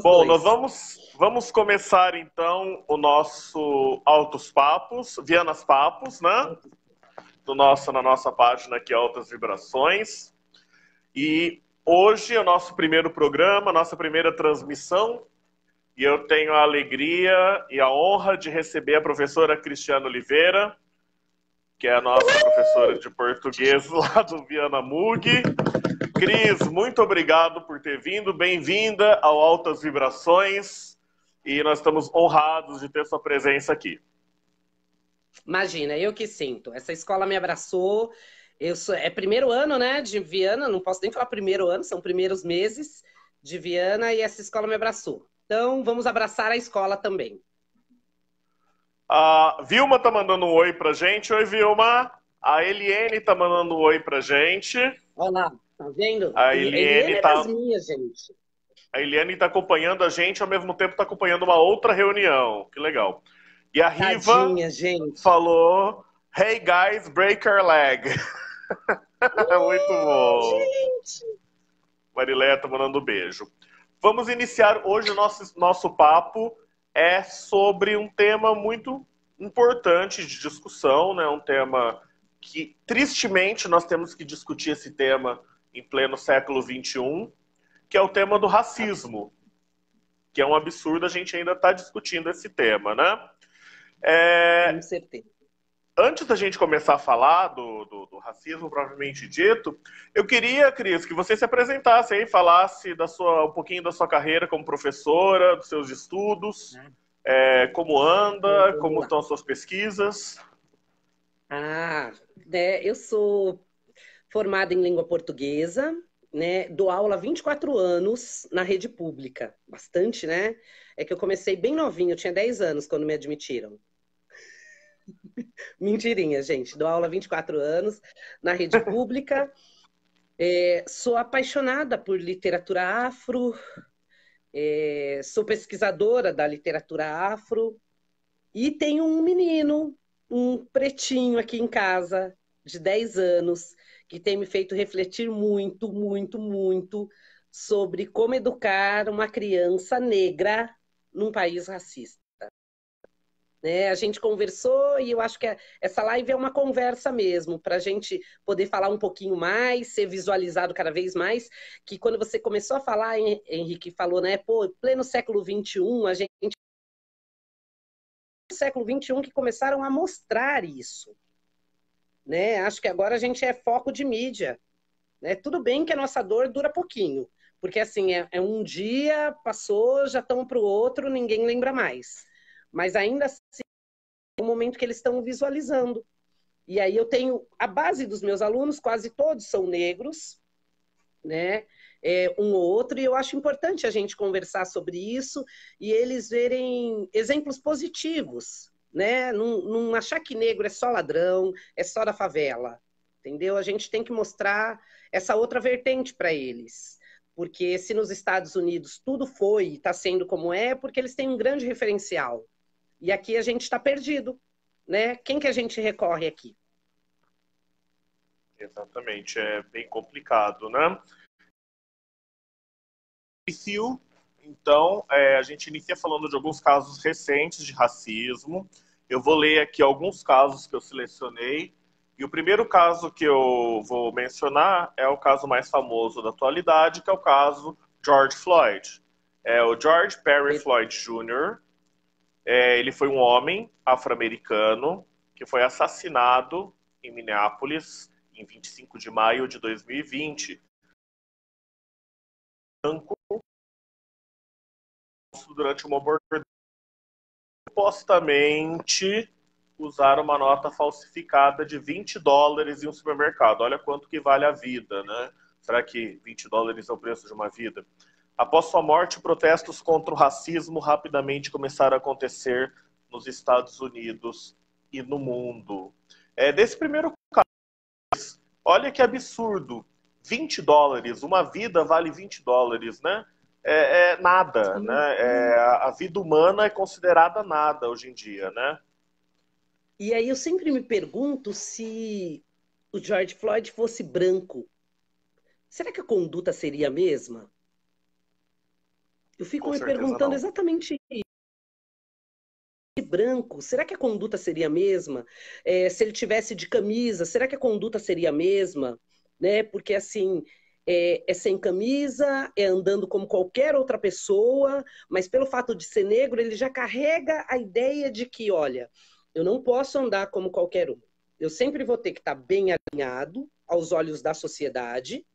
Bom, nós Dois. vamos começar então o nosso Altos Papos, Vianas Papos, né? Na nossa página aqui, Altas Vibrações. E hoje é o nosso primeiro programa, nossa primeira transmissão. E eu tenho a alegria e a honra de receber a professora Cristiana Oliveira, que é a nossa professora de português lá do Viana Mug. Cris, muito obrigado por ter vindo. Bem-vinda ao Altas Vibrações. E nós estamos honrados de ter sua presença aqui. Imagina, eu que sinto. Essa escola me abraçou. É primeiro ano, né, de Viana, não posso nem falar primeiro ano, são primeiros meses de Viana e essa escola me abraçou. Então, vamos abraçar a escola também. A Vilma tá mandando um oi pra gente. Oi, Vilma. A Eliane tá mandando um oi pra gente. Olha lá, tá vendo? A Eliane Eliane é das tá, minhas, gente. a Eliane tá acompanhando a gente, ao mesmo tempo tá acompanhando uma outra reunião. Que legal. E a Riva Tadinha, gente. falou: Hey guys, break our leg. Muito bom. Gente! Marileia tá mandando um beijo. Vamos iniciar hoje o nosso papo é sobre um tema muito importante de discussão, né? Um tema que, tristemente, nós temos que discutir esse tema em pleno século XXI, que é o tema do racismo, que é um absurdo a gente ainda estar discutindo esse tema, né? Com É, certeza. Antes da gente começar a falar do racismo propriamente dito, eu queria, Cris, que você se apresentasse aí, falasse um pouquinho da sua carreira como professora, dos seus estudos, como anda, Vamos como lá. estão as suas pesquisas. Eu sou formada em língua portuguesa, né? Dou aula há 24 anos na rede pública. Bastante, né? É que eu comecei bem novinho, eu tinha 10 anos quando me admitiram. Mentirinha, gente. Dou aula há 24 anos na rede pública. Sou apaixonada por literatura afro, sou pesquisadora da literatura afro e tenho um menino, um pretinho aqui em casa, de 10 anos, que tem me feito refletir muito, muito, muito sobre como educar uma criança negra num país racista. Né? A gente conversou e eu acho que essa live é uma conversa mesmo, para a gente poder falar um pouquinho mais, ser visualizado cada vez mais, que quando você começou a falar, Henrique falou, né, pô, pleno século XXI, a gente no século XXI que começaram a mostrar isso. Né? Acho que agora a gente é foco de mídia. Né? Tudo bem que a nossa dor dura pouquinho, porque assim, é um dia, passou, já estão para o outro, ninguém lembra mais. Mas ainda assim, é o momento que eles estão visualizando. E aí eu tenho a base dos meus alunos, quase todos são negros, né? Um ou outro, e eu acho importante a gente conversar sobre isso e eles verem exemplos positivos, né? Não achar que negro é só ladrão, é só da favela, entendeu? A gente tem que mostrar essa outra vertente para eles. Porque se nos Estados Unidos tudo foi e está sendo como é, porque eles têm um grande referencial. E aqui a gente está perdido, né? Quem que a gente recorre aqui? Exatamente, é bem complicado, né? Então, a gente inicia falando de alguns casos recentes de racismo. Eu vou ler aqui alguns casos que eu selecionei. E o primeiro caso que eu vou mencionar é o caso mais famoso da atualidade, que é o caso George Floyd. O George Perry Floyd Jr., ele foi um homem afro-americano que foi assassinado em Minneapolis em 25 de maio de 2020. Durante uma abordagem, supostamente usaram uma nota falsificada de $20 em um supermercado. Olha quanto que vale a vida, né? Será que $20 é o preço de uma vida? Após sua morte, protestos contra o racismo rapidamente começaram a acontecer nos Estados Unidos e no mundo. Desse primeiro caso, olha que absurdo. $20, uma vida vale $20, né? Nada, né? A vida humana é considerada nada hoje em dia, né? E aí eu sempre me pergunto se o George Floyd fosse branco, será que a conduta seria a mesma? Eu fico Com me certeza perguntando não. exatamente branco, será que a conduta seria a mesma? Se ele tivesse de camisa, será que a conduta seria a mesma? Né? Porque assim, é sem camisa, é andando como qualquer outra pessoa, mas pelo fato de ser negro, ele já carrega a ideia de que, olha, eu não posso andar como qualquer um. Eu sempre vou ter que estar bem alinhado aos olhos da sociedade,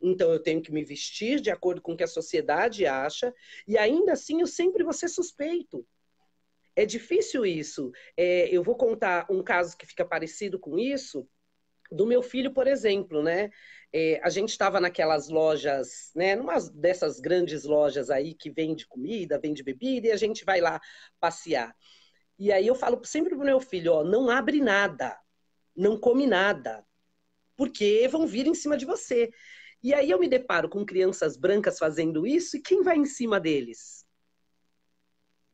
então eu tenho que me vestir de acordo com o que a sociedade acha, e ainda assim eu sempre vou ser suspeito. É difícil isso. Eu vou contar um caso que fica parecido com isso, do meu filho, por exemplo, né? A gente estava naquelas lojas, né? Numa dessas grandes lojas aí que vende comida, vende bebida, e a gente vai lá passear. E aí eu falo sempre pro meu filho, ó, não abre nada, não come nada, porque vão vir em cima de você. E aí eu me deparo com crianças brancas fazendo isso, e quem vai em cima deles?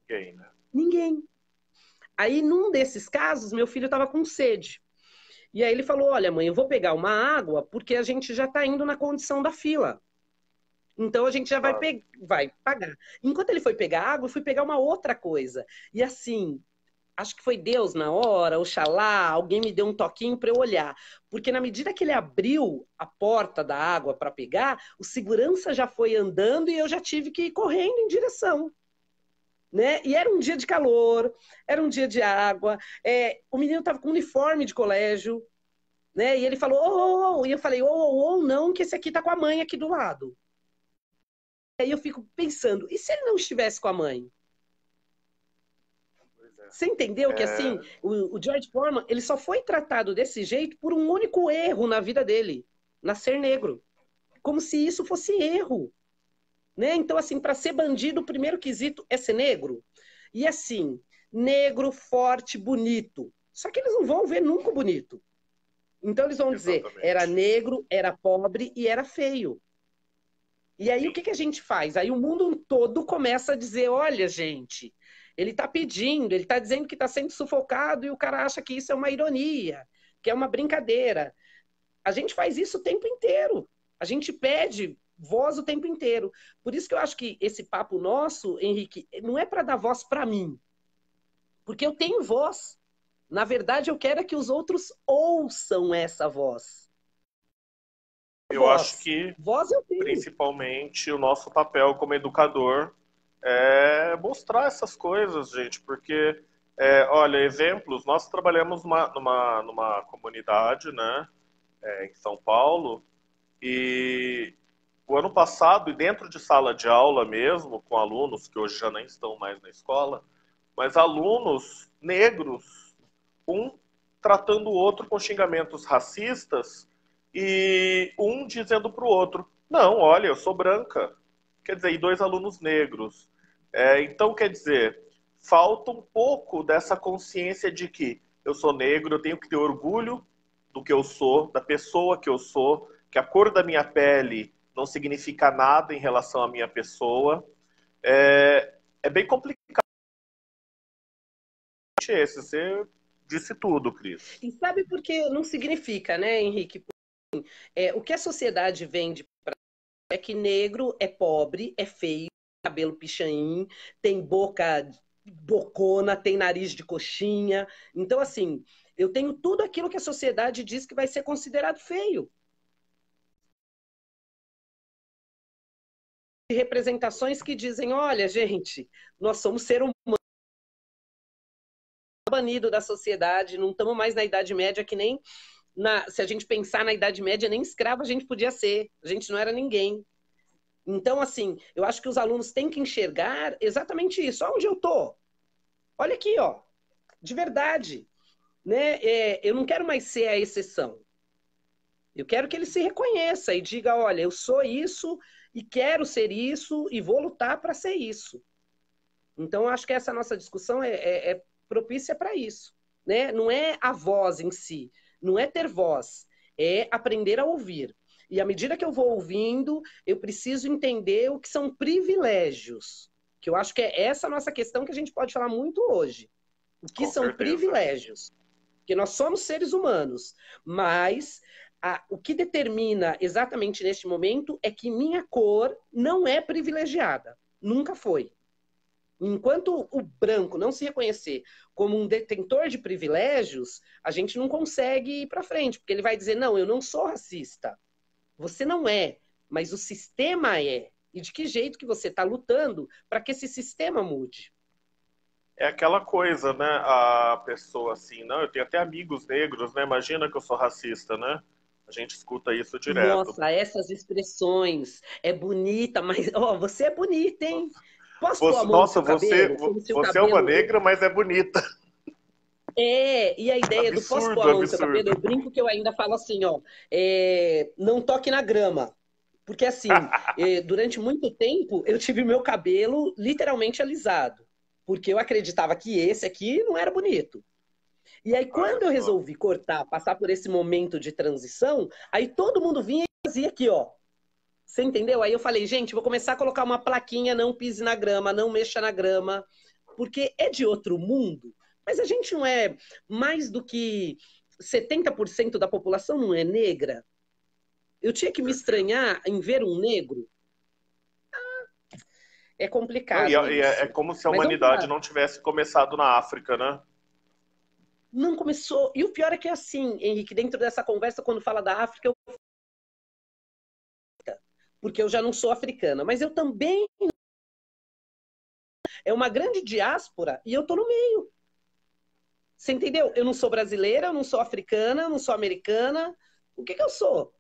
Gay, né? Ninguém. Aí, num desses casos, meu filho estava com sede. E aí ele falou: Olha, mãe, eu vou pegar uma água porque a gente já está indo na condição da fila. Então a gente já Claro. vai pagar. Enquanto ele foi pegar água, eu fui pegar uma outra coisa. E assim, acho que foi Deus na hora, Oxalá, alguém me deu um toquinho para eu olhar. Porque na medida que ele abriu a porta da água para pegar, o segurança já foi andando e eu já tive que ir correndo em direção. Né? E era um dia de calor, era um dia de água, o menino estava com uniforme de colégio, né? E ele falou, oh, oh, oh. E eu falei, oh, oh, oh, não, que esse aqui tá com a mãe aqui do lado. Aí eu fico pensando, e se ele não estivesse com a mãe? Pois é. Você entendeu que assim, o George Foreman, ele só foi tratado desse jeito por um único erro na vida dele, nascer negro. Como se isso fosse erro. Né? Então, assim, para ser bandido, o primeiro quesito é ser negro. E assim, negro, forte, bonito. Só que eles não vão ver nunca bonito. Então eles vão dizer, era Exatamente. negro, era pobre e era feio. E aí o Sim. que a gente faz? Aí o mundo todo começa a dizer, olha, gente, ele está pedindo, ele está dizendo que está sendo sufocado e o cara acha que isso é uma ironia, que é uma brincadeira. A gente faz isso o tempo inteiro. A gente pede voz o tempo inteiro. Por isso que eu acho que esse papo nosso, Henrique, não é para dar voz para mim, porque eu tenho voz. Na verdade, eu quero é que os outros ouçam essa voz. Eu acho Voz. que, Voz eu tenho. principalmente, o nosso papel como educador é mostrar essas coisas, gente, porque, olha, exemplos, nós trabalhamos numa comunidade, né, em São Paulo, e o ano passado, e dentro de sala de aula mesmo, com alunos que hoje já nem estão mais na escola, mas alunos negros, um tratando o outro com xingamentos racistas e um dizendo para o outro: Não, olha, eu sou branca. Quer dizer, e dois alunos negros. Então, quer dizer, falta um pouco dessa consciência de que eu sou negro, eu tenho que ter orgulho do que eu sou, da pessoa que eu sou, que a cor da minha pele não significa nada em relação à minha pessoa. É bem complicado esse. Você disse tudo, Cris. E sabe por que não significa, né, Henrique? O que a sociedade vende é que negro é pobre, é feio, cabelo pichain, tem boca bocona, tem nariz de coxinha. Então, assim, eu tenho tudo aquilo que a sociedade diz que vai ser considerado feio. E representações que dizem, olha, gente, nós somos ser humano banido da sociedade, não estamos mais na Idade Média que nem se a gente pensar na Idade Média, nem escravo a gente podia ser, a gente não era ninguém. Então, assim, eu acho que os alunos têm que enxergar exatamente isso. Onde eu tô? Olha aqui, ó, de verdade. Né? Eu não quero mais ser a exceção. Eu quero que ele se reconheça e diga, olha, eu sou isso e quero ser isso e vou lutar para ser isso. Então, eu acho que essa nossa discussão é propícia para isso. Né? Não é a voz em si, não é ter voz, é aprender a ouvir. E à medida que eu vou ouvindo, eu preciso entender o que são privilégios. Que eu acho que é essa a nossa questão que a gente pode falar muito hoje. O que Com são certeza. privilégios? Porque nós somos seres humanos, mas o que determina exatamente neste momento é que minha cor não é privilegiada. Nunca foi. Enquanto o branco não se reconhecer como um detentor de privilégios, a gente não consegue ir para frente, porque ele vai dizer, não, eu não sou racista. Você não é, mas o sistema é. E de que jeito que você está lutando para que esse sistema mude? É aquela coisa, né? A pessoa assim, não, eu tenho até amigos negros, né? Imagina que eu sou racista, né? A gente escuta isso direto. Nossa, essas expressões é bonita, mas ó, você é bonita, hein? Posso pôr a Você, mão no nossa, seu cabelo? Como se o você é uma cabelo. negra, mas é bonita. E a ideia do posso pôr a Absurdo, mão no seu cabelo, absurdo. eu brinco que eu ainda falo assim, ó, não toque na grama. Porque assim, durante muito tempo eu tive meu cabelo literalmente alisado. Porque eu acreditava que esse aqui não era bonito. E aí, Olha quando eu só. resolvi cortar, passar por esse momento de transição, aí todo mundo vinha e fazia aqui, ó. Você entendeu? Aí eu falei, gente, vou começar a colocar uma plaquinha, não pise na grama, não mexa na grama, porque é de outro mundo. Mas a gente não é mais do que 70% da população não é negra. Eu tinha que me Certeza. estranhar em ver um negro. É Não, complicado é isso. como se a Mas vamos humanidade lá. não tivesse começado na África, né? Não começou. E o pior é que é assim, Henrique, dentro dessa conversa, quando fala da África, porque eu já não sou africana, mas eu também é uma grande diáspora e eu tô no meio. Você entendeu? Eu não sou brasileira, eu não sou africana, eu não sou americana. O que eu sou?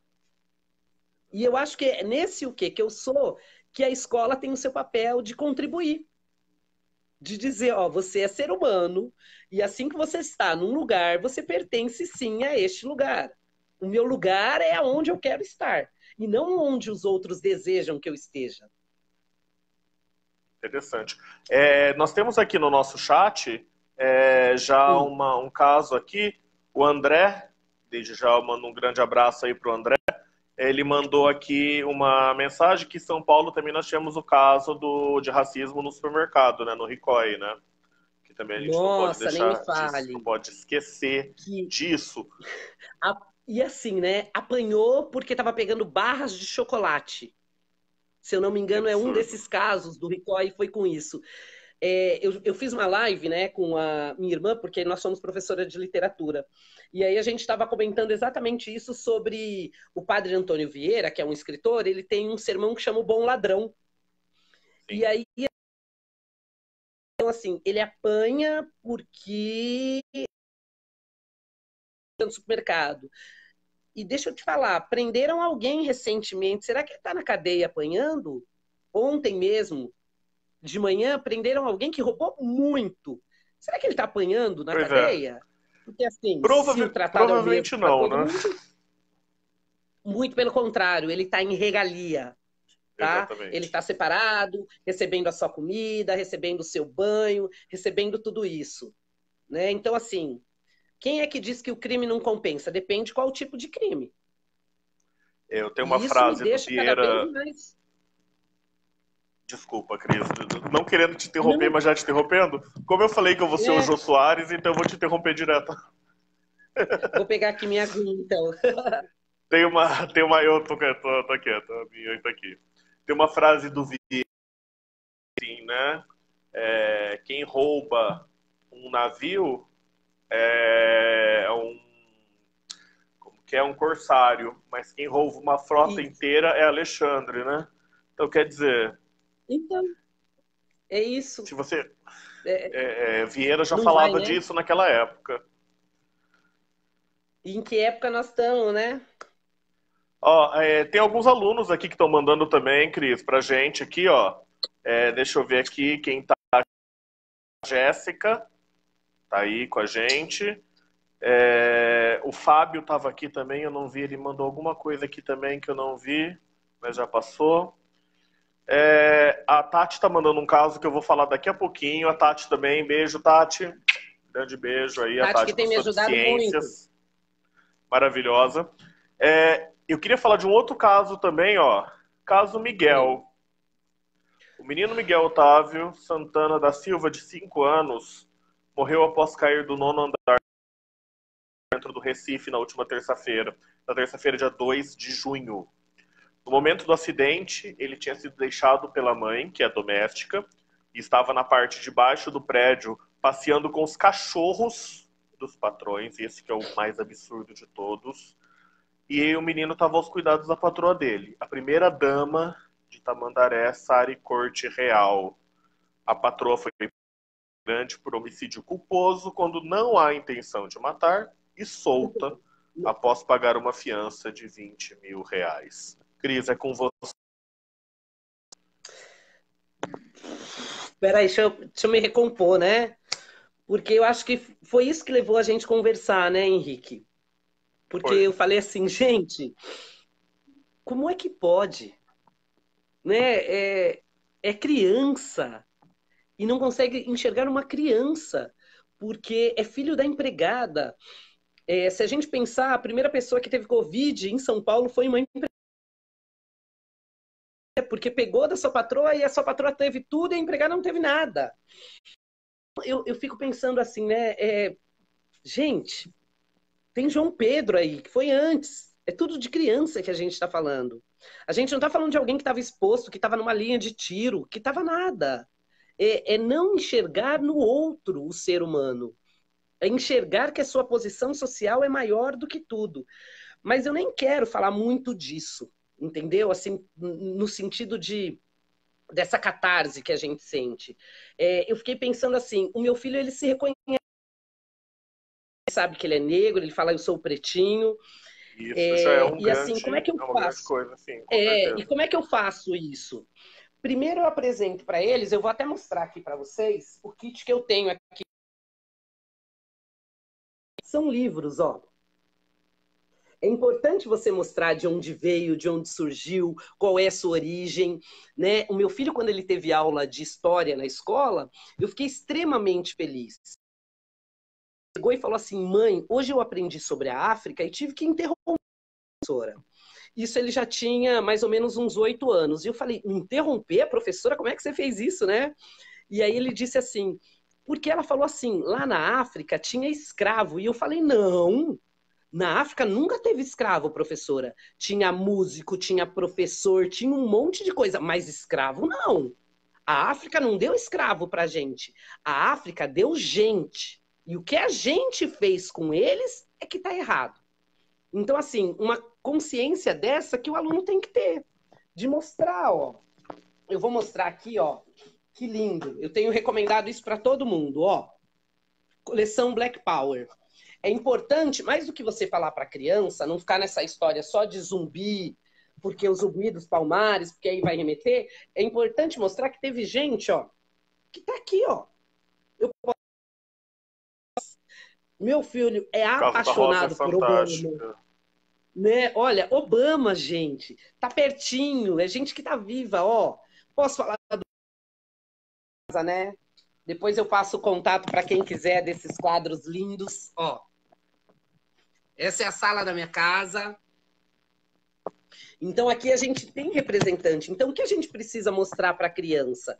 E eu acho que é nesse o que eu sou que a escola tem o seu papel de contribuir, de dizer, ó, você é ser humano e assim que você está num lugar, você pertence sim a este lugar. O meu lugar é aonde eu quero estar e não onde os outros desejam que eu esteja. Interessante. Nós temos aqui no nosso chat já Hum. um caso aqui. O André, desde já eu mando um grande abraço aí para o André. Ele mandou aqui uma mensagem que em São Paulo também nós tínhamos o caso de racismo no supermercado, né, no Ricoh, né? Que também a gente não pode Nossa, nem me deixar disso, não fale. pode esquecer Que disso. E assim, né? Apanhou porque estava pegando barras de chocolate. Se eu não me Que engano, é um absurdo. desses casos do Ricoh e foi com isso. Eu fiz uma live, né, com a minha irmã, porque nós somos professora de literatura. E aí a gente estava comentando exatamente isso sobre o padre Antônio Vieira, que é um escritor, ele tem um sermão que chama O Bom Ladrão. E Sim. aí, então, assim, ele apanha porque no supermercado. E deixa eu te falar, prenderam alguém recentemente. Será que ele está na cadeia apanhando? Ontem mesmo, de manhã, prenderam alguém que roubou muito. Será que ele está apanhando na Pois é. cadeia? Porque, assim, se o tratado é o mesmo Provavelmente para não, todo né? mundo, muito pelo contrário, ele está em regalia, tá? Ele Exatamente. está separado, recebendo a sua comida, recebendo o seu banho, recebendo tudo isso, né? Então, assim, quem é que diz que o crime não compensa? Depende qual o tipo de crime. Eu tenho uma E isso me frase do deixa cada vez Vieira. mais. Desculpa, Cris, não querendo te Não, interromper, não, mas já te interrompendo. Como eu falei que eu vou ser o é, Jô Soares, então eu vou te interromper direto. vou pegar aqui minha aguinha, então. Eu tô quieto, a minha tá aqui. Tem uma frase do Vieira, assim, né? Quem rouba um navio é um, como que é um corsário, mas quem rouba uma frota E, inteira é Alexandre, né? Então quer dizer, então, é isso. se você É, Vieira já não vai, falava né? disso naquela época. E em que época nós estamos, né? Ó, tem alguns alunos aqui que estão mandando também, Cris, pra gente aqui, ó. Deixa eu ver aqui quem tá. Jéssica tá aí com a gente. O Fábio estava aqui também, eu não vi, ele mandou alguma coisa aqui também que eu não vi, mas já passou. A Tati está mandando um caso que eu vou falar daqui a pouquinho. A Tati também, beijo, Tati. Grande beijo aí, a Tati que Tati, tem me professora de ajudado muito. ciências, maravilhosa. Eu queria falar de um outro caso também, ó. Caso Hum. Miguel. O menino Miguel Otávio Santana da Silva, de 5 anos, morreu após cair do nono andar dentro do Recife na última terça-feira, na terça-feira, dia 2 de junho. No momento do acidente, ele tinha sido deixado pela mãe, que é doméstica, e estava na parte de baixo do prédio, passeando com os cachorros dos patrões, esse que é o mais absurdo de todos. E o menino estava aos cuidados da patroa dele, a primeira dama de Tamandaré, Sari Corte Real. A patroa foi grande por homicídio culposo quando não há intenção de matar e solta após pagar uma fiança de R$ 20.000. Cris, é com você. Peraí, deixa eu me recompor, né? Porque eu acho que foi isso que levou a gente a conversar, né, Henrique? Porque eu falei assim, gente, como é que pode? Né? É criança e não consegue enxergar uma criança, porque é filho da empregada. Se a gente pensar, a primeira pessoa que teve Covid em São Paulo foi uma empregada, porque pegou da sua patroa e a sua patroa teve tudo e a empregada não teve nada. Eu fico pensando assim, né? Gente, tem João Pedro aí, que foi antes. É tudo de criança que a gente está falando. A gente não está falando de alguém que estava exposto, que estava numa linha de tiro, que estava nada. É não enxergar no outro o ser humano. É enxergar que a sua posição social é maior do que tudo. Mas eu nem quero falar muito disso, entendeu? Assim, no sentido dessa catarse que a gente sente. Eu fiquei pensando assim, o meu filho, ele se reconhece, sabe que ele é negro, ele fala, eu sou pretinho. Isso já é E assim, como é que eu uma grande faço? coisa, sim, com certeza. E como é que eu faço isso? Primeiro eu apresento para eles, eu vou até mostrar aqui para vocês o kit que eu tenho aqui. São livros, ó. É importante você mostrar de onde veio, de onde surgiu, qual é a sua origem, né? O meu filho, quando ele teve aula de história na escola, eu fiquei extremamente feliz. Ele chegou e falou assim, mãe, hoje eu aprendi sobre a África e tive que interromper a professora. Isso ele já tinha mais ou menos uns 8 anos. E eu falei, interromper a professora? Como é que você fez isso, né? E aí ele disse assim, porque ela falou assim, lá na África tinha escravo. E eu falei, não, na África nunca teve escravo, professora. Tinha músico, tinha professor, tinha um monte de coisa, mas escravo não. A África não deu escravo pra gente. A África deu gente. E o que a gente fez com eles é que tá errado. Então, assim, uma consciência dessa que o aluno tem que ter. De mostrar, ó. Eu vou mostrar aqui, ó. Que lindo. Eu tenho recomendado isso para todo mundo, ó. Coleção Black Power. É importante, mais do que você falar para a criança, não ficar nessa história só de zumbi, porque o zumbi dos palmares, porque aí vai remeter. É importante mostrar que teve gente, ó, que tá aqui, ó. Meu filho é apaixonado por Obama. Né? Olha, Obama, gente, tá pertinho, é gente que tá viva, ó. Posso falar do casa, né? Depois eu passo o contato para quem quiser desses quadros lindos, ó. Essa é a sala da minha casa. Então aqui a gente tem representante. Então o que a gente precisa mostrar para a criança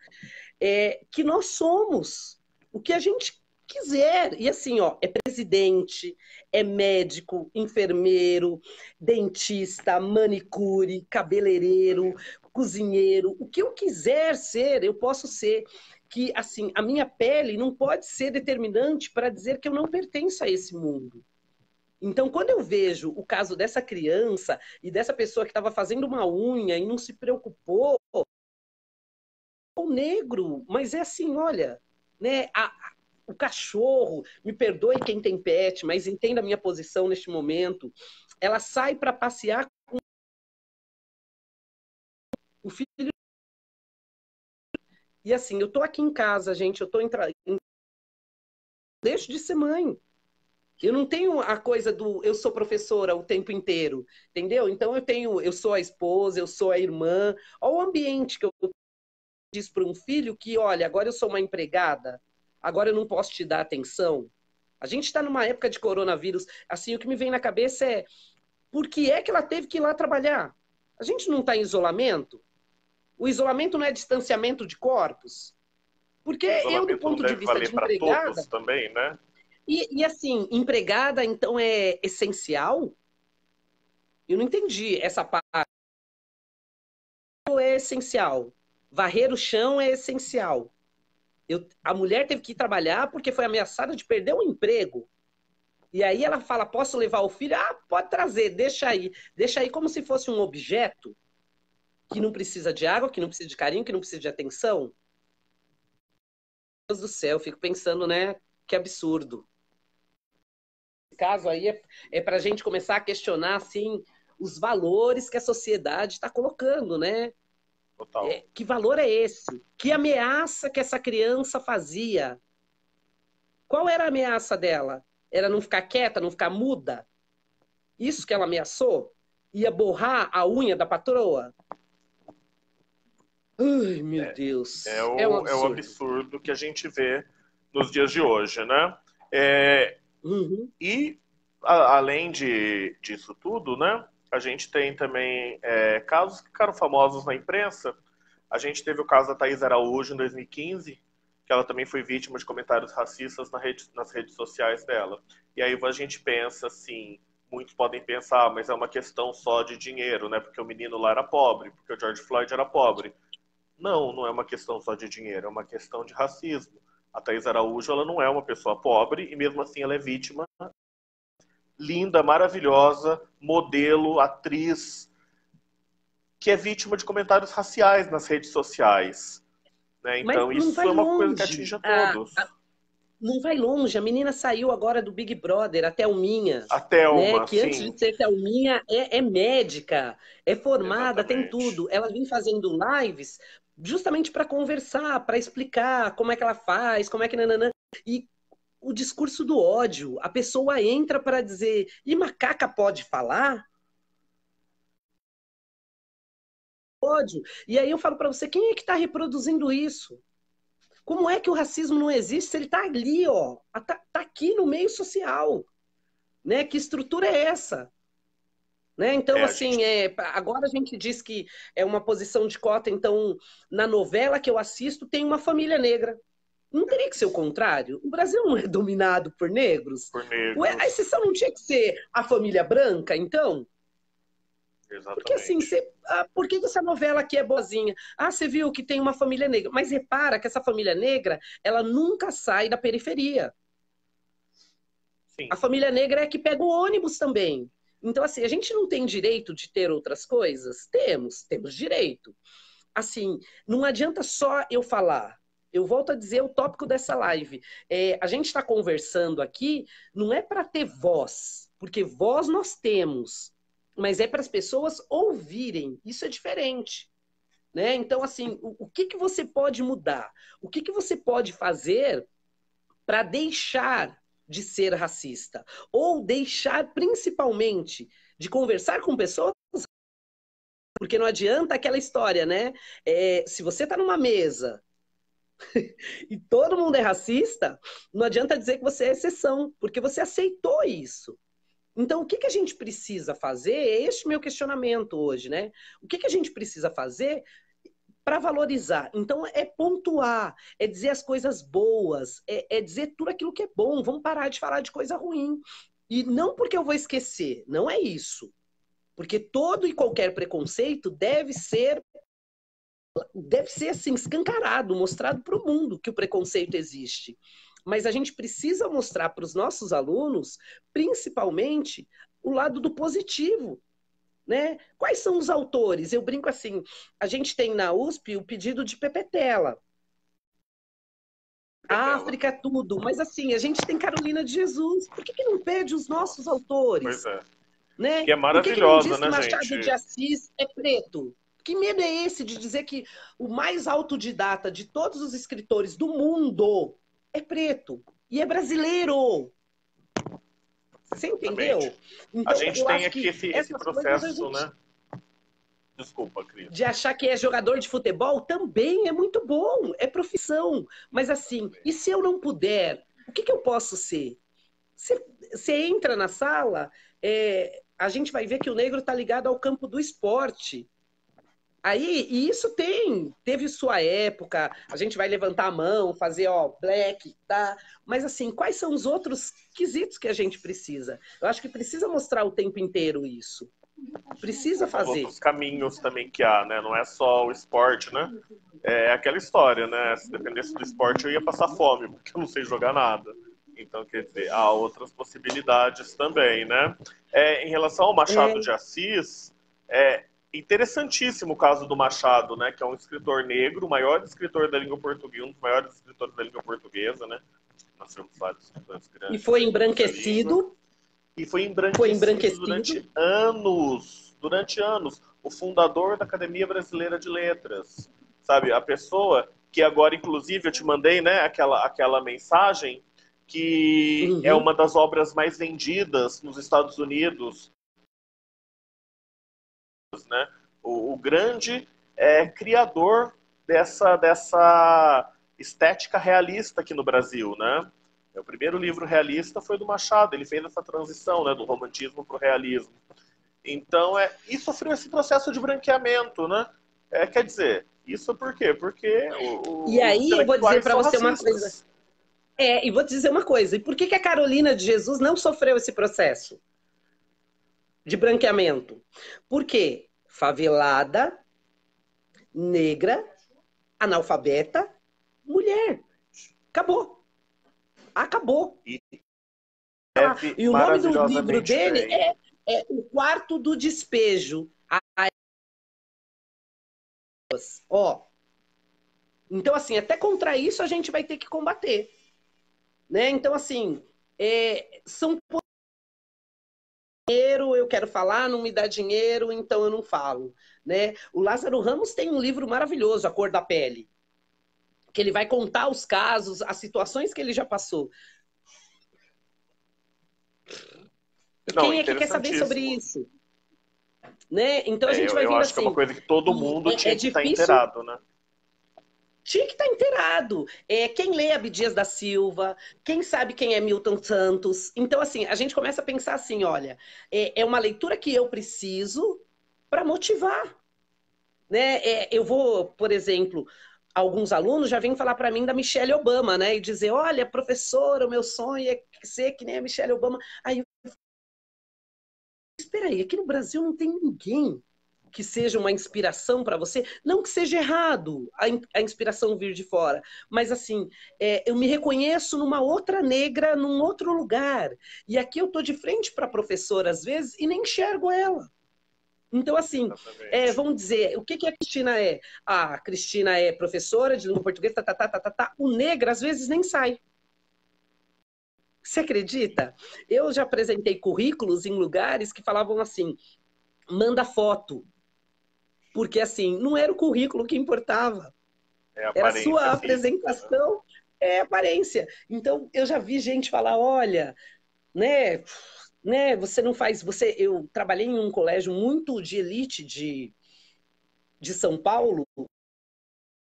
é que nós somos o que a gente quiser. E assim, ó, é presidente, é médico, enfermeiro, dentista, manicure, cabeleireiro, cozinheiro, o que eu quiser ser, eu posso ser. Que assim, a minha pele não pode ser determinante para dizer que eu não pertenço a esse mundo. Então, quando eu vejo o caso dessa criança e dessa pessoa que estava fazendo uma unha e não se preocupou, o negro, mas é assim, olha, né? O cachorro, me perdoe quem tem pet, mas entenda a minha posição neste momento. Ela sai para passear com o filho. E assim, eu tô aqui em casa, gente, eu tô entrando. Deixo de ser mãe. Eu não tenho a coisa do eu sou professora o tempo inteiro, entendeu? Então eu sou a esposa, eu sou a irmã. Olha o ambiente que eu diz para um filho que, olha, agora eu sou uma empregada, agora eu não posso te dar atenção. A gente está numa época de coronavírus, assim, o que me vem na cabeça é por que é que ela teve que ir lá trabalhar? A gente não está em isolamento? O isolamento não é distanciamento de corpos? Porque eu, do ponto de vista de empregada... também, né? E assim, empregada, então, é essencial? Eu não entendi essa parte. essencial. Varrer o chão é essencial. A mulher teve que ir trabalhar porque foi ameaçada de perder o emprego. E aí ela fala, posso levar o filho? Ah, pode trazer, deixa aí. Deixa aí como se fosse um objeto que não precisa de água, que não precisa de carinho, que não precisa de atenção. Meu Deus do céu, eu fico pensando, né? Que absurdo. Esse caso aí é para a gente começar a questionar, assim, os valores que a sociedade está colocando, né? Total. Que valor é esse? Que ameaça que essa criança fazia? Qual era a ameaça dela? Era não ficar quieta, não ficar muda? Isso que ela ameaçou? Ia borrar a unha da patroa? Ai, meu Deus. É um É o absurdo. absurdo que a gente vê nos dias de hoje, né? Uhum. E, além disso tudo, né? A gente tem também casos que ficaram famosos na imprensa. A gente teve o caso da Thaís Araújo em 2015, que ela também foi vítima de comentários racistas nas redes sociais dela. E aí a gente pensa assim, muitos podem pensar, mas é uma questão só de dinheiro, né? Porque o menino lá era pobre, porque o George Floyd era pobre. Não, não é uma questão só de dinheiro, é uma questão de racismo. A Thaís Araújo, ela não é uma pessoa pobre e mesmo assim ela é vítima linda, maravilhosa, modelo, atriz, que é vítima de comentários raciais nas redes sociais. Né? Mas Então, não isso vai é uma coisa que atinge longe. a todos. Não vai longe. A menina saiu agora do Big Brother, a Thelminha, A né? Thelma, Que antes sim, de ser Thelminha é médica, é formada, tem exatamente. tudo. Ela vem fazendo lives justamente para conversar, para explicar como é que ela faz, como é que nananã. E o discurso do ódio, a pessoa entra para dizer, e macaca pode falar? Ódio. E aí eu falo para você, quem é que está reproduzindo isso? Como é que o racismo não existe se ele está ali, ó, tá aqui no meio social, né? Que estrutura é essa? Né? Então, A gente assim, agora a gente diz que é uma posição de cota, então, na novela que eu assisto tem uma família negra. Não teria que ser o contrário? O Brasil não é dominado por negros? por Ué, a negros, exceção não tinha que ser a família branca, então? Porque assim, exatamente. por que essa novela aqui é boazinha? Ah, você viu que tem uma família negra. Mas repara que essa família negra, ela nunca sai da periferia. A Sim, família negra é que pega o ônibus também. Então, assim, a gente não tem direito de ter outras coisas? Temos direito. Assim, não adianta só eu falar. Eu volto a dizer o tópico dessa live. A gente está conversando aqui, não é para ter voz, porque voz nós temos, mas é para as pessoas ouvirem. Isso é diferente. Né? Então, assim, o que, que você pode mudar? O que, que você pode fazer para deixar de ser racista? Ou deixar, principalmente, de conversar com pessoas. Porque não adianta aquela história, né? Se você está numa mesa e todo mundo é racista, não adianta dizer que você é exceção, porque você aceitou isso. Então, o que, que a gente precisa fazer? É este meu questionamento hoje, né? O que, que a gente precisa fazer para valorizar? Então, é pontuar, é dizer as coisas boas, é dizer tudo aquilo que é bom. Vamos parar de falar de coisa ruim. E não porque eu vou esquecer, não é isso. Porque todo e qualquer preconceito deve ser assim, escancarado, mostrado para o mundo que o preconceito existe. Mas a gente precisa mostrar para os nossos alunos, principalmente, o lado do positivo. Né? Quais são os autores? Eu brinco assim, a gente tem na USP o pedido de Pepetela. A Petela. África é tudo, mas assim, a gente tem Carolina de Jesus. Por que, que não pede os nossos Nossa, pois autores? é. Né? E é Por que, que não maravilhosa, diz que né, Machado de gente? Assis é preto? Que medo é esse de dizer que o mais autodidata de todos os escritores do mundo é preto e é brasileiro? Você Exatamente. entendeu? A Então, gente eu tem acho aqui que esse essas coisas a processo, gente, né? Desculpa, Cris. de achar que é jogador de futebol também é muito bom, é profissão. Mas assim, e se eu não puder, o que, que eu posso ser? Você entra na sala, a gente vai ver que o negro está ligado ao campo do esporte. Aí, e isso teve sua época, a gente vai levantar a mão, fazer, ó, black, tá? Mas assim, quais são os outros quesitos que a gente precisa? Eu acho que precisa mostrar o tempo inteiro isso. Precisa fazer. Outros caminhos também que há, né? Não é só o esporte, né? É aquela história, né? Se dependesse do esporte, eu ia passar fome, porque eu não sei jogar nada. Então, quer dizer, há outras possibilidades também, né? Em relação ao É, Machado de Assis, é interessantíssimo o caso do Machado, né? Que é um escritor negro, o maior escritor da língua portuguesa, um dos maiores escritores da língua portuguesa, né? Nós temos vários escritores e grandes foi aí na nossa língua. embranquecido, E foi foi embranquecido embranquecido. durante anos. Durante anos. O fundador da Academia Brasileira de Letras. Sabe? A pessoa que agora, inclusive, eu te mandei, né, aquela mensagem que é Uhum. uma das obras mais vendidas nos Estados Unidos, né? O grande criador dessa estética realista aqui no Brasil, né? O primeiro livro realista foi do Machado, ele fez essa transição, né, do romantismo para o realismo. Então, e sofreu esse processo de branqueamento, né? Quer dizer, isso por quê? Porque E os aí eu vou dizer intelectuais para são você uma coisa. racistas. E vou te dizer uma coisa. E por que a Carolina de Jesus não sofreu esse processo de branqueamento? Por quê? Favelada, negra, analfabeta, mulher. Acabou. Acabou. E Ah, deve e o nome do livro maravilhosamente dele bem. é O Quarto do Despejo. Ó, então, assim, até contra isso a gente vai ter que combater. Né? Então, assim, são dinheiro, eu quero falar, não me dá dinheiro, então eu não falo. Né? O Lázaro Ramos tem um livro maravilhoso, A Cor da Pele, que ele vai contar os casos, as situações que ele já passou. E Não, quem é que quer saber sobre interessantíssimo. isso? Né? Então a gente vai Eu vendo acho que é uma assim, coisa que todo e mundo é tinha que estar difícil. inteirado, né? Tinha que estar inteirado. Quem lê Abdias da Silva, quem sabe quem é Milton Santos. Então, assim, a gente começa a pensar assim: olha, é uma leitura que eu preciso para motivar. Né? Eu vou, por exemplo, alguns alunos já vêm falar para mim da Michelle Obama, né? E dizer: olha, professora, o meu sonho é ser que nem a Michelle Obama. Aí eu, espera aí, aqui no Brasil não tem ninguém que seja uma inspiração para você, não que seja errado a inspiração vir de fora, mas assim, eu me reconheço numa outra negra, num outro lugar. E aqui eu estou de frente para a professora, às vezes, e nem enxergo ela. Então, assim, Exatamente. vamos dizer, o que a Cristina é? A Cristina é professora de língua portuguesa, tá, tá, tá, tá, tá, tá. O negro, às vezes, nem sai. Você acredita? Eu já apresentei currículos em lugares que falavam assim, manda foto. Porque, assim, não era o currículo que importava. É a Era a aparência sua física, né? apresentação, aparência. Então, eu já vi gente falar, olha, né, você não faz... Eu trabalhei em um colégio muito de elite de São Paulo,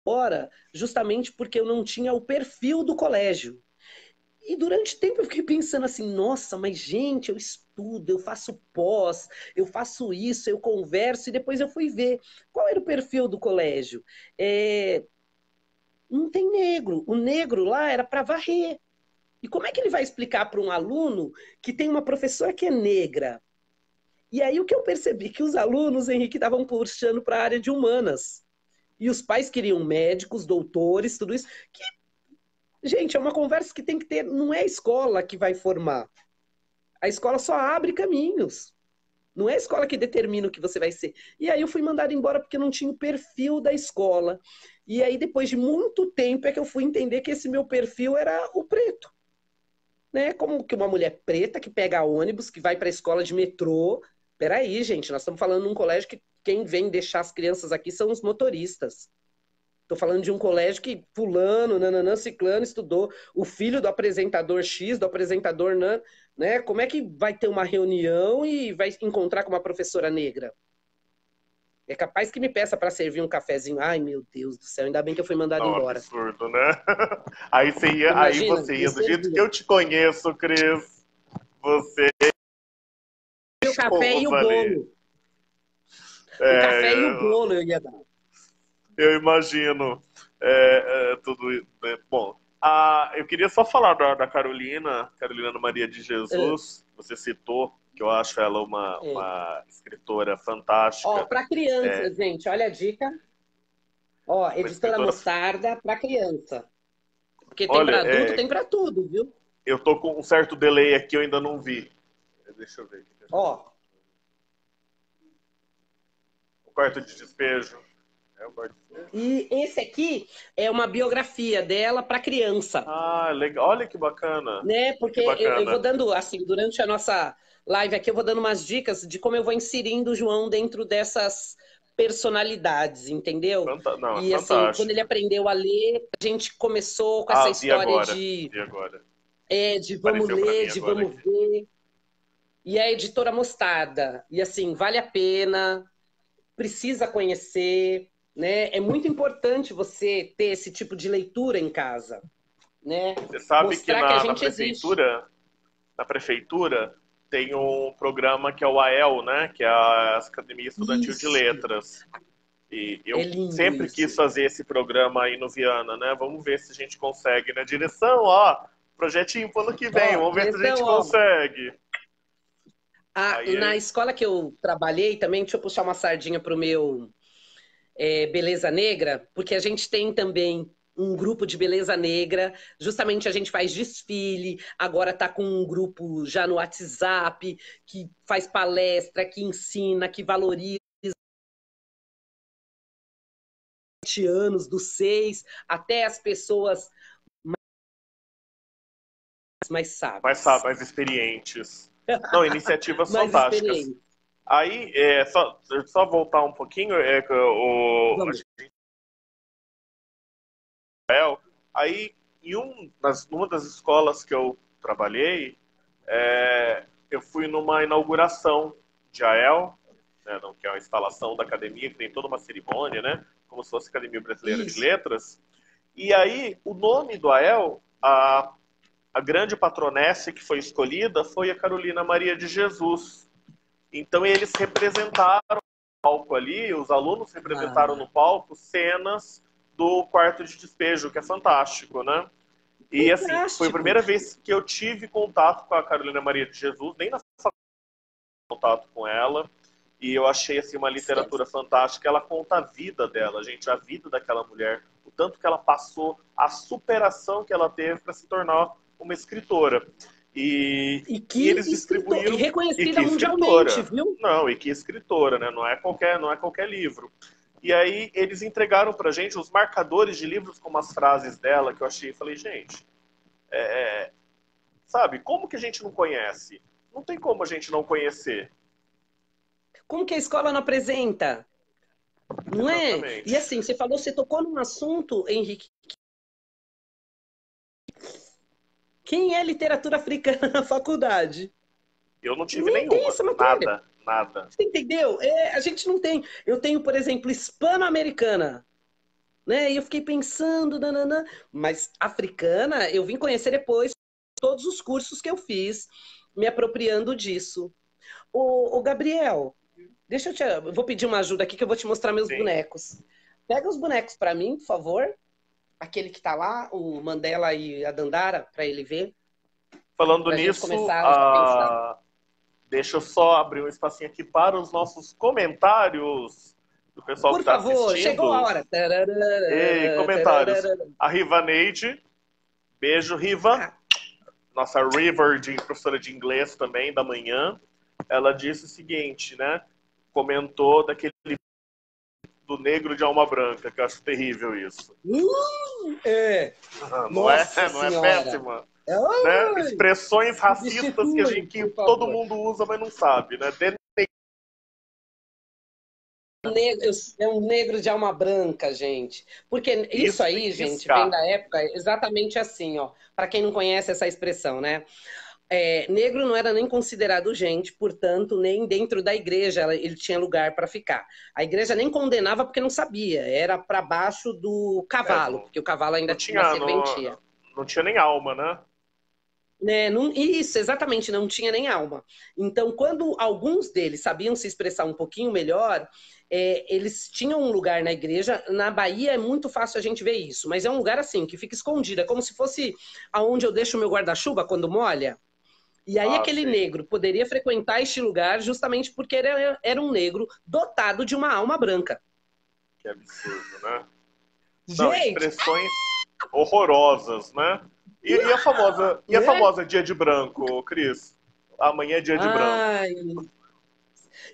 fora, justamente porque eu não tinha o perfil do colégio. E durante tempo eu fiquei pensando assim, nossa, mas gente, eu estudo, eu faço pós, eu faço isso, eu converso, e depois eu fui ver qual era o perfil do colégio. Não tem negro. O negro lá era para varrer. E como é que ele vai explicar para um aluno que tem uma professora que é negra? E aí o que eu percebi que os alunos, Henrique, estavam puxando para a área de humanas. E os pais queriam médicos, doutores, tudo isso. Que, gente, é uma conversa que tem que ter, não é a escola que vai formar. A escola só abre caminhos. Não é a escola que determina o que você vai ser. E aí eu fui mandada embora porque não tinha o perfil da escola. E aí, depois de muito tempo, é que eu fui entender que esse meu perfil era o preto. Né? Como que uma mulher preta que pega ônibus, que vai para a escola de metrô. Peraí, gente, nós estamos falando de um colégio que quem vem deixar as crianças aqui são os motoristas. Estou falando de um colégio que fulano, nananã, ciclano estudou, o filho do apresentador X, do apresentador Nan, né? Como é que vai ter uma reunião e vai encontrar com uma professora negra? É capaz que me peça para servir um cafezinho. Ai, meu Deus do céu, ainda bem que eu fui mandado Não, embora. absurdo, né? Aí Imagina, você me ia, do jeito que servia eu te conheço, Cris, você o café e o povos ali. bolo. O café e o É, bolo eu ia dar. eu imagino tudo isso. Né? Bom, eu queria só falar da Carolina Maria de Ah, Jesus, você citou. que eu acho ela uma escritora fantástica. Ó, para criança, gente, olha a dica. Ó, Editora escritora... Mostarda para criança. Porque tem Olha, para adulto, tem para tudo, viu? Eu tô com um certo delay aqui, eu ainda não vi. Deixa eu ver. Ó. O quarto de despejo. O quarto de despejo. E esse aqui é uma biografia dela para criança. Ah, legal. Olha que bacana. Né? Porque eu vou dando, assim, durante a nossa live aqui, eu vou dando umas dicas de como eu vou inserindo o João dentro dessas personalidades, entendeu? Não, e assim, quando ele aprendeu a ler, a gente começou com essa história de vamos ler, de vamos ver. E a Editora Mostarda. E assim, vale a pena, precisa conhecer, né? É muito importante você ter esse tipo de leitura em casa, né? Você sabe mostrar que a gente na prefeitura tem um programa que é o AEL, né? Que é a Academia Estudantil de Letras. E eu sempre quis fazer esse programa aí no Viana, né? Vamos ver se a gente consegue, né? Direção, ó, projetinho pro ano que vem, vamos ver se a gente consegue. Na escola que eu trabalhei também, deixa eu puxar uma sardinha pro meu Beleza Negra, porque a gente tem também um grupo de beleza negra, justamente a gente faz desfile, agora tá com um grupo já no WhatsApp, que faz palestra, que ensina, que valoriza anos, dos 6 até as pessoas mais sábias. Mais experientes. Não, iniciativas fantásticas. Aí, só voltar um pouquinho, aí, numa das escolas que eu trabalhei, eu fui numa inauguração de AEL, né, que é uma instalação da academia, que tem toda uma cerimônia, né, como se fosse a Academia Brasileira de Letras. E aí, o nome do AEL, a grande patronessa que foi escolhida foi a Carolina Maria de Jesus. Então, eles representaram no palco ali, os alunos representaram no palco cenas do quarto de despejo, que é fantástico, né? E assim, foi a primeira vez que eu tive contato com a Carolina Maria de Jesus, nem na contato com ela, e eu achei assim uma literatura fantástica. Ela conta a vida dela, gente, a vida daquela mulher, o tanto que ela passou, a superação que ela teve para se tornar uma escritora. E eles distribuíram... E reconhecida mundialmente, viu? Não, e que escritora, né? Não é qualquer livro. E aí eles entregaram pra gente os marcadores de livros com umas frases dela que eu achei, falei, gente, sabe, como que a gente não conhece? Não tem como a gente não conhecer. Como que a escola não apresenta? Não é? E assim, você tocou num assunto, Henrique. Quem é literatura africana na faculdade? Eu não tive nenhuma. Nada. Você entendeu? A gente não tem. Eu tenho, por exemplo, hispano-americana. Né? E eu fiquei pensando, mas africana, eu vim conhecer depois todos os cursos que eu fiz, me apropriando disso. O Gabriel, eu vou pedir uma ajuda aqui que eu vou te mostrar meus bonecos. Pega os bonecos para mim, por favor. Aquele que tá lá, o Mandela e a Dandara, para ele ver. Falando nisso, deixa eu só abrir um espacinho aqui para os nossos comentários do pessoal que está assistindo. Por favor, chegou a hora. Ei, comentários. A Riva Neide, beijo, Riva. Nossa River, professora de inglês também, da manhã. Ela disse o seguinte, né? Comentou daquele do Negro de Alma Branca, que eu acho terrível isso. Não é péssima? Né? Expressões racistas que todo mundo usa, mas não sabe, né? É um negro de alma branca, gente. Porque isso aí, gente, vem da época exatamente assim, ó. Para quem não conhece essa expressão, né? Negro não era nem considerado gente, portanto, nem dentro da igreja ele tinha lugar para ficar. A igreja nem condenava porque não sabia, era para baixo do cavalo, porque o cavalo ainda tinha uma serventia. Não tinha nem alma, né? Isso, exatamente, não tinha nem alma. Então, quando alguns deles sabiam se expressar um pouquinho melhor, eles tinham um lugar na igreja. Na Bahia é muito fácil a gente ver isso, mas é um lugar assim, que fica escondido, é como se fosse aonde eu deixo o meu guarda-chuva quando molha. E aí aquele sim. negro poderia frequentar este lugar justamente porque era um negro dotado de uma alma branca. Que absurdo, né? Não, Gente, expressões horrorosas, né? E a né? famosa dia de branco, Cris? Amanhã é dia de branco. Ai.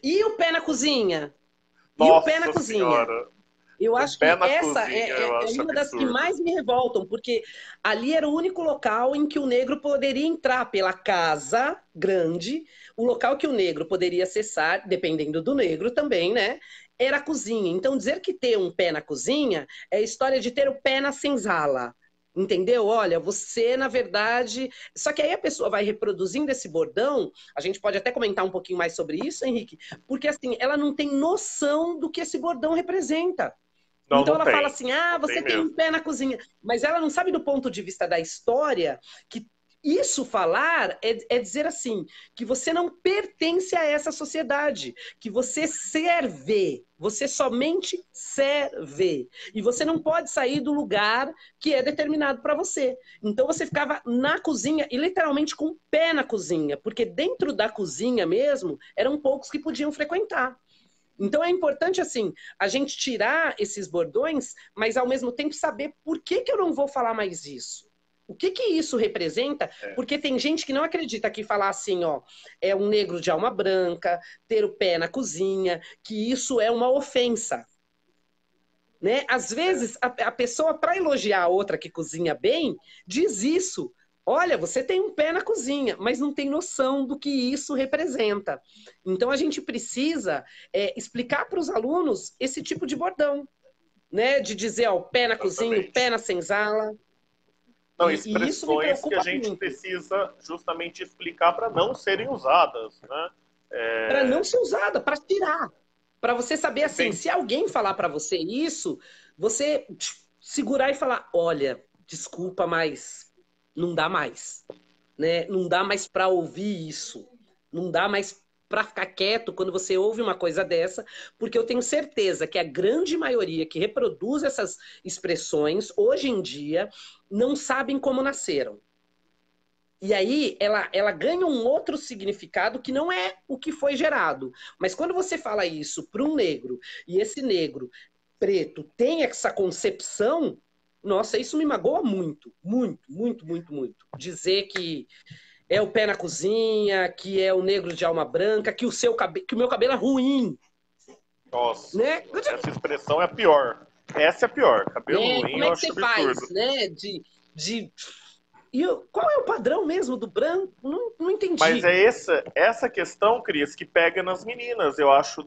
E o pé na cozinha? E o pé na Nossa cozinha? Senhora. Eu O acho pé que na essa cozinha eu é acho uma das que absurdo. mais me revoltam, porque ali era o único local em que o negro poderia entrar pela casa grande, o local que o negro poderia acessar, dependendo do negro também, né? Era a cozinha. Então, dizer que ter um pé na cozinha é a história de ter o pé na senzala. Entendeu? Olha, você, na verdade. Só que aí a pessoa vai reproduzindo esse bordão. A gente pode até comentar um pouquinho mais sobre isso, Henrique, porque assim, ela não tem noção do que esse bordão representa. Não, Então não ela fala tem. assim: ah, Não tem você tem um mesmo. pé na cozinha. Mas ela não sabe do ponto de vista da história que isso falar é dizer assim, que você não pertence a essa sociedade, que você serve, você somente serve. E você não pode sair do lugar que é determinado para você. Então você ficava na cozinha e literalmente com o pé na cozinha, porque dentro da cozinha mesmo eram poucos que podiam frequentar. Então é importante, assim, a gente tirar esses bordões, mas ao mesmo tempo saber por que, que eu não vou falar mais isso. O que que isso representa? É. Porque tem gente que não acredita que falar assim, ó, é um negro de alma branca, ter o pé na cozinha, que isso é uma ofensa. Né? Às É. vezes, a pessoa, para elogiar a outra que cozinha bem, diz isso. Olha, você tem um pé na cozinha, mas não tem noção do que isso representa. Então, a gente precisa explicar para os alunos esse tipo de bordão, né? De dizer, ó, o pé na cozinha, o pé Exatamente. na senzala. Não, E isso me expressões que a preocupa gente muito. precisa justamente explicar para não serem usadas, né? Para não É, ser usada, para tirar. Para você saber assim, tem, se alguém falar para você isso, você segurar e falar: olha, desculpa, mas não dá mais, né? Não dá mais para ouvir isso, não dá mais para ficar quieto quando você ouve uma coisa dessa, porque eu tenho certeza que a grande maioria que reproduz essas expressões hoje em dia não sabem como nasceram. E aí ela ganha um outro significado que não é o que foi gerado. Mas quando você fala isso para um negro, e esse negro preto tem essa concepção, nossa, isso me magoa muito, muito, muito, muito, muito. Dizer que é o pé na cozinha, que é o negro de alma branca, que que o meu cabelo é ruim, nossa né? senhora, essa expressão é a pior. Essa é a pior. Cabelo Né? ruim Como é eu que acho você faz, absurdo. né? De... qual é o padrão mesmo do branco? Não, não Mas entendi. é essa questão, Cris, que pega nas meninas, eu acho,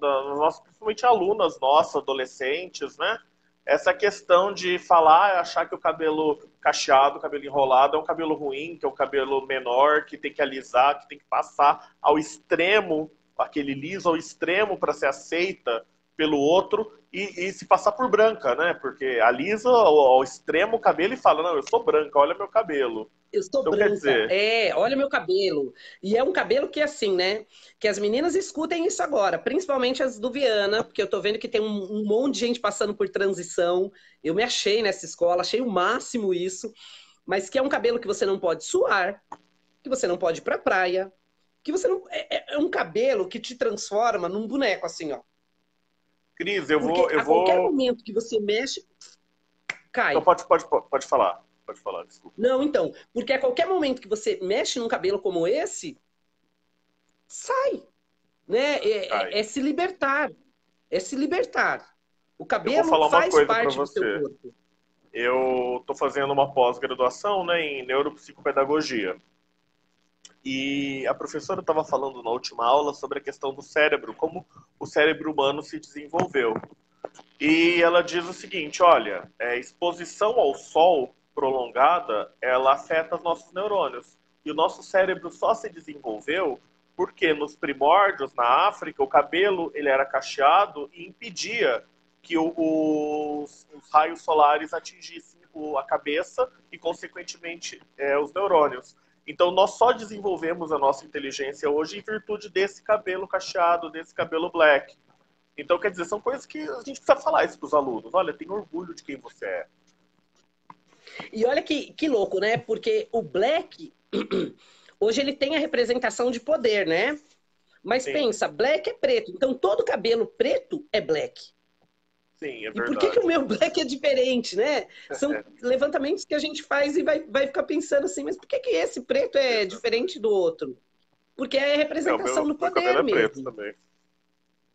principalmente alunas nossas, adolescentes, né? Essa questão de falar, achar que o cabelo cacheado, o cabelo enrolado é um cabelo ruim, que é um cabelo menor, que tem que alisar, que tem que passar ao extremo, aquele liso ao extremo para ser aceita pelo outro e se passar por branca, né? Porque alisa ao extremo o cabelo e fala, não, eu sou branca, olha meu cabelo. Eu sou Então quer branca. dizer, É, olha meu cabelo. E é um cabelo que, assim, né? Que as meninas escutem isso agora, principalmente as do Viana, porque eu tô vendo que tem um monte de gente passando por transição. Eu me achei nessa escola, achei o máximo isso. Mas que é um cabelo que você não pode suar, que você não pode ir pra praia, que você não. É um cabelo que te transforma num boneco, assim, ó. Cris, Porque eu a qualquer vou. momento que você mexe, Não, cai. pode falar. Pode falar, desculpa. Não, então, porque a qualquer momento que você mexe num cabelo como esse, sai. Né? Cai. É se libertar. É se libertar. O Eu vou cabelo falar uma faz coisa para parte do seu você. corpo. Eu estou fazendo uma pós-graduação, né, em neuropsicopedagogia. E a professora estava falando na última aula sobre a questão do cérebro, como o cérebro humano se desenvolveu. E ela diz o seguinte, olha, exposição ao sol prolongada, ela afeta os nossos neurônios. E o nosso cérebro só se desenvolveu porque nos primórdios, na África, o cabelo ele era cacheado e impedia que os raios solares atingissem a cabeça e, consequentemente, os neurônios. Então, nós só desenvolvemos a nossa inteligência hoje em virtude desse cabelo cacheado, desse cabelo black. Então, quer dizer, são coisas que a gente precisa falar isso para os alunos. Olha, tem orgulho de quem você é. E olha que louco, né? Porque Hoje ele tem a representação de poder, né? Mas Sim, pensa, black é preto. Então todo cabelo preto é black. sim, é E por que que o verdade. meu black é diferente, né? São levantamentos que a gente faz e vai ficar pensando assim, mas por que que esse preto é diferente do outro? Porque é É, o representação do meu cabelo poder é preto mesmo. também.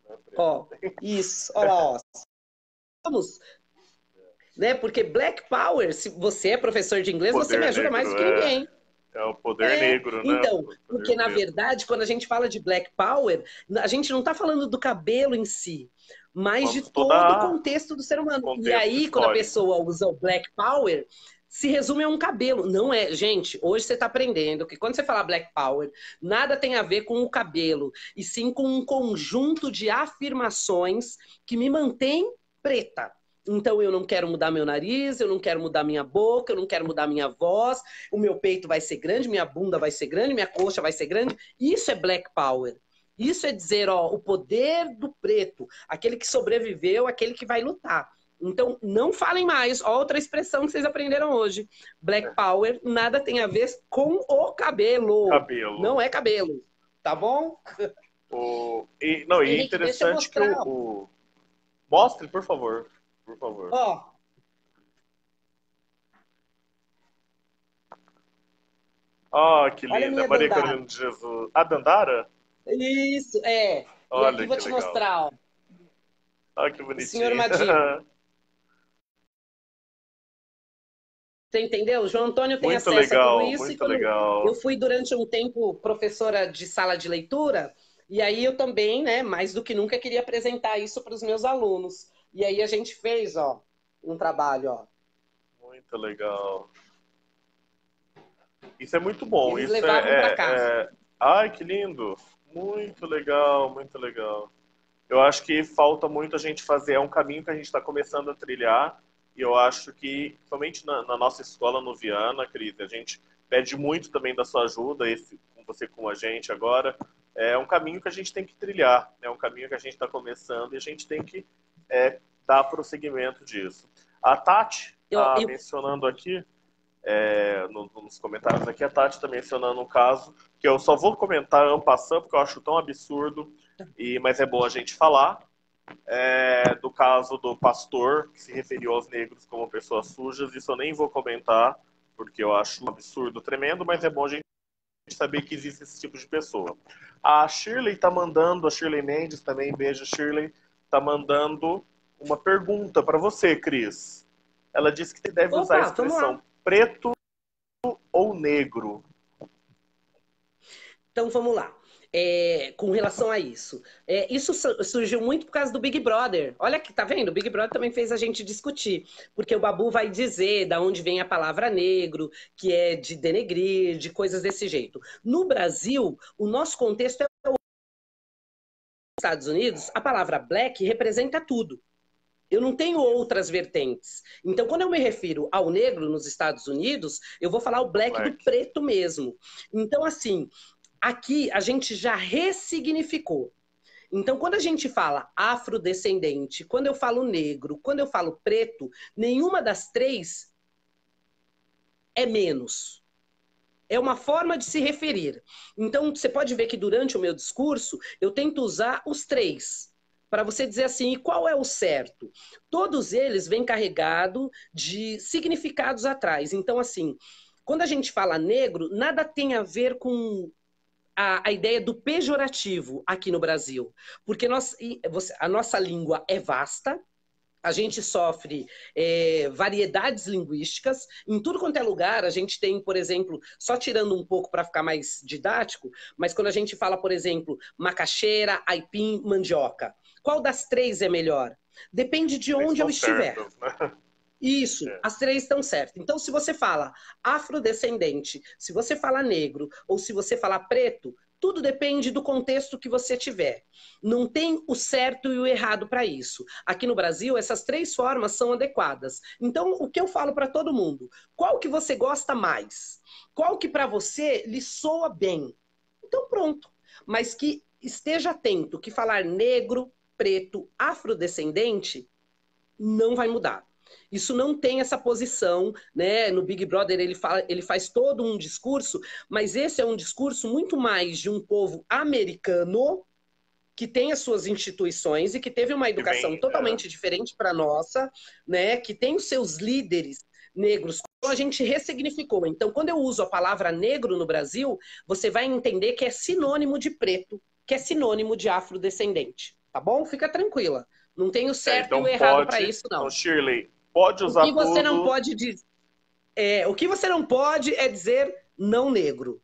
É preto Ó, também. isso, ó lá, ó. Vamos, né? Porque Black Power, se você é professor de inglês, você me Poder ajuda mais do negro, que ninguém. é o poder É, negro, né? então, O poder porque na preto. verdade, quando a gente fala de Black Power, a gente não está falando do cabelo em si, mas de Vamos todo todo o o contexto do ser humano. E contexto aí, quando a histórico. pessoa usa o Black Power, se resume a um cabelo. Não é, gente, hoje você está aprendendo que quando você fala Black Power, nada tem a ver com o cabelo, e sim com um conjunto de afirmações que me mantém preta. Então eu não quero mudar meu nariz, eu não quero mudar minha boca, eu não quero mudar minha voz, o meu peito vai ser grande, minha bunda vai ser grande, minha coxa vai ser grande. Isso é Black Power. Isso é dizer, ó, o poder do preto, aquele que sobreviveu, aquele que vai lutar. Então, não falem mais. Ó, outra expressão que vocês aprenderam hoje. Black Power nada tem a ver com o cabelo. Cabelo. Não é cabelo. Tá bom? Não, e Henrique, deixa eu interessante que mostrar. Mostre, por favor. Por favor. Ó, Ah, que olha a linda. minha Maria dandara. Carolina de Jesus. A Dandara? Isso, é. E aqui Olha vou que te legal. mostrar, ó. Ah, que O senhor bonitinho. Madigo. Você entendeu? O João Antônio tem Muito acesso a tudo legal, isso, e muito quando eu legal. fui durante um tempo professora de sala de leitura, e aí eu também, né, mais do que nunca queria apresentar isso para os meus alunos. E aí a gente fez, ó, um trabalho, ó. Muito legal. Isso é muito bom. Eles levavam para casa. Ai, que lindo. Muito legal, muito legal. Eu acho que falta muito a gente fazer, é um caminho que a gente está começando a trilhar, e eu acho que, somente na nossa escola no Viana, Cris, a gente pede muito também da sua ajuda, esse, com você com a gente agora, é um caminho que a gente tem que trilhar, é um caminho que a gente está começando e a gente tem que dar prosseguimento disso. A Tati Eu, está eu, mencionando aqui, nos comentários aqui, a Tati está mencionando um caso que eu só vou comentar en passant, porque eu acho tão absurdo, mas é bom a gente falar, do caso do pastor que se referiu aos negros como pessoas sujas. Isso eu nem vou comentar, porque eu acho um absurdo tremendo, mas é bom a gente saber que existe esse tipo de pessoa. A Shirley está mandando, a Shirley Mendes também, beijo Shirley, está mandando uma pergunta para você, Cris. Ela disse que você deve usar a opa, vamos lá. expressão preto ou negro. Então vamos lá. Com relação a isso. Isso surgiu muito por causa do Big Brother. Olha aqui, tá vendo? O Big Brother também fez a gente discutir, porque o Babu vai dizer da onde vem a palavra negro, que é de denegrir, de coisas desse jeito. No Brasil, o nosso contexto é os Estados Unidos, a palavra black representa tudo. Eu não tenho outras vertentes. Então, quando eu me refiro ao negro nos Estados Unidos, eu vou falar o black do Black. preto mesmo. Então, assim, aqui a gente já ressignificou. Então, quando a gente fala afrodescendente, quando eu falo negro, quando eu falo preto, nenhuma das três é menos. É uma forma de se referir. Então, você pode ver que durante o meu discurso, eu tento usar os três. Para você dizer assim, e qual é o certo? Todos eles vêm carregados de significados atrás. Então, assim, quando a gente fala negro, nada tem a ver com a ideia do pejorativo aqui no Brasil. Porque a nossa língua é vasta, a gente sofre variedades linguísticas. Em tudo quanto é lugar, a gente tem, por exemplo, só tirando um pouco para ficar mais didático, mas quando a gente fala, por exemplo, macaxeira, aipim, mandioca, qual das três é melhor? Depende de Eles onde eu estão estiver. certos, né? Isso, É. as três estão certas. Então, se você fala afrodescendente, se você fala negro ou se você fala preto, tudo depende do contexto que você tiver. Não tem o certo e o errado para isso. Aqui no Brasil, essas três formas são adequadas. Então, o que eu falo para todo mundo? Qual que você gosta mais? Qual que para você lhe soa bem? Então, pronto. Mas que esteja atento que falar negro, preto, afrodescendente não vai mudar. Isso não tem essa posição, né? No Big Brother ele faz todo um discurso, mas esse é um discurso muito mais de um povo americano que tem as suas instituições e que teve uma educação totalmente diferente para a nossa, né? Que tem os seus líderes negros. Então a gente ressignificou. Então, quando eu uso a palavra negro no Brasil, você vai entender que é sinônimo de preto, que é sinônimo de afrodescendente. Tá bom? Fica tranquila. Não tem o certo então e o errado para isso, não. Então, Shirley, pode usar o que você tudo. Não pode dizer, o que você não pode é dizer não negro.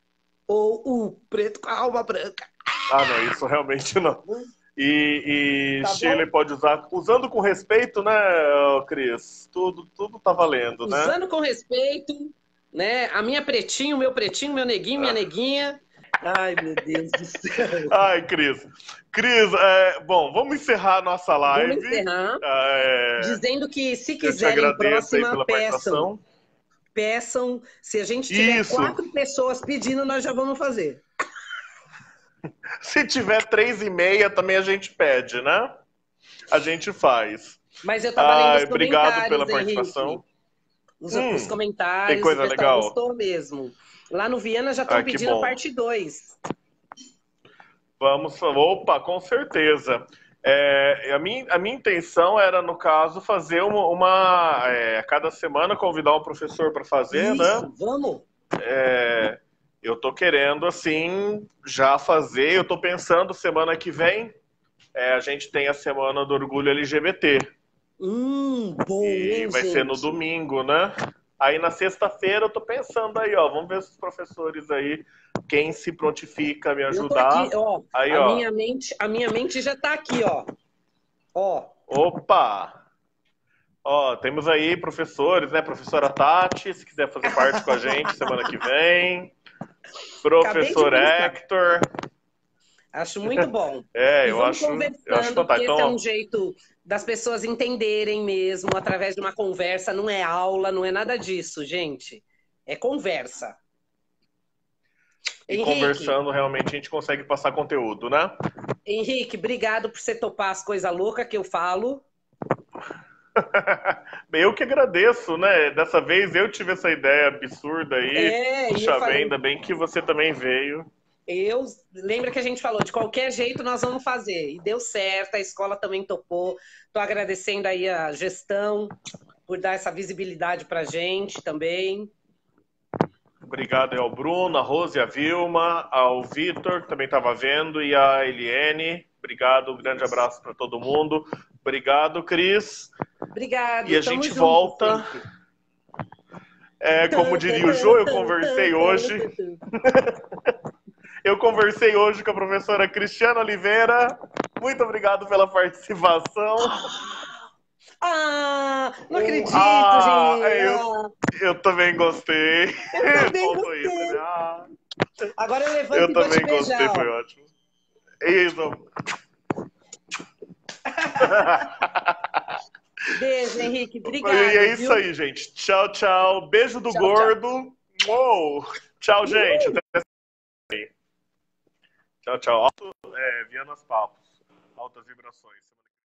Ou o preto com a alma branca. Ah, não, isso realmente não. E Tá Shirley bom? pode usar, usando com respeito, né, Cris? Tudo tá valendo, né? Usando com respeito, né? A minha pretinho, meu neguinho, minha neguinha. Ai, meu Deus do céu. Ai, Cris. Cris, bom, vamos encerrar a nossa live. Vamos encerrar dizendo que, se Eu te quiserem agradeço aí próxima, pela participação. Peçam. Se a gente tiver Isso. 4 pessoas pedindo, nós já vamos fazer. Se tiver 3,5 também a gente pede, né? A gente faz. Mas eu tava lendo os comentários, obrigado pela Henrique. participação. Os comentários, tem coisa o pessoal legal. gostou mesmo. Lá no Viana já estão pedindo a parte 2. Vamos, opa, com certeza. A minha intenção era, no caso, fazer a cada semana convidar um professor para fazer, Isso, né? Vamos! Eu tô querendo, assim, já fazer. Eu tô pensando, semana que vem, a gente tem a Semana do Orgulho LGBT. Bom, E hein, vai gente? ser no domingo, né? Aí na sexta-feira eu tô pensando aí, ó, vamos ver se os professores aí, quem se prontifica a me ajudar. Eu tô aqui, ó, aí, a minha mente já tá aqui, ó. Opa! Ó, temos aí professores, né? Professora Tati, se quiser fazer parte com a gente semana que vem. Professor Hector. Acho muito bom. Eu acho fantástico. Porque esse é um jeito das pessoas entenderem mesmo, através de uma conversa. Não é aula, não é nada disso, gente. É conversa. E Henrique, conversando, realmente, a gente consegue passar conteúdo, né? Henrique, obrigado por você topar as coisas loucas que eu falo. Eu que agradeço, né? Dessa vez eu tive essa ideia absurda aí. Ainda bem que você também veio. Lembra que a gente falou, de qualquer jeito nós vamos fazer. E deu certo, a escola também topou. Estou agradecendo aí a gestão por dar essa visibilidade pra gente também. Obrigado ao Bruno, a Rose, a Vilma, ao Vitor, que também estava vendo, e a Eliane. Obrigado, um grande abraço para todo mundo. Obrigado, Cris. Obrigado. E a gente volta. Como diria o Jô, eu conversei hoje. Eu conversei hoje com a professora Cristiana Oliveira. Muito obrigado pela participação. Não acredito, gente. Eu também gostei. Eu também gostei. Isso, né? Agora eu levanto e vou te beijar. Eu também gostei, foi ótimo. Isso. Beijo, Henrique. Obrigado. E é isso aí, gente. Tchau, tchau. Beijo do gordo. Tchau. Uou. Tchau, gente. Até aí. Tchau, tchau. Vianas Papos. Altas vibrações.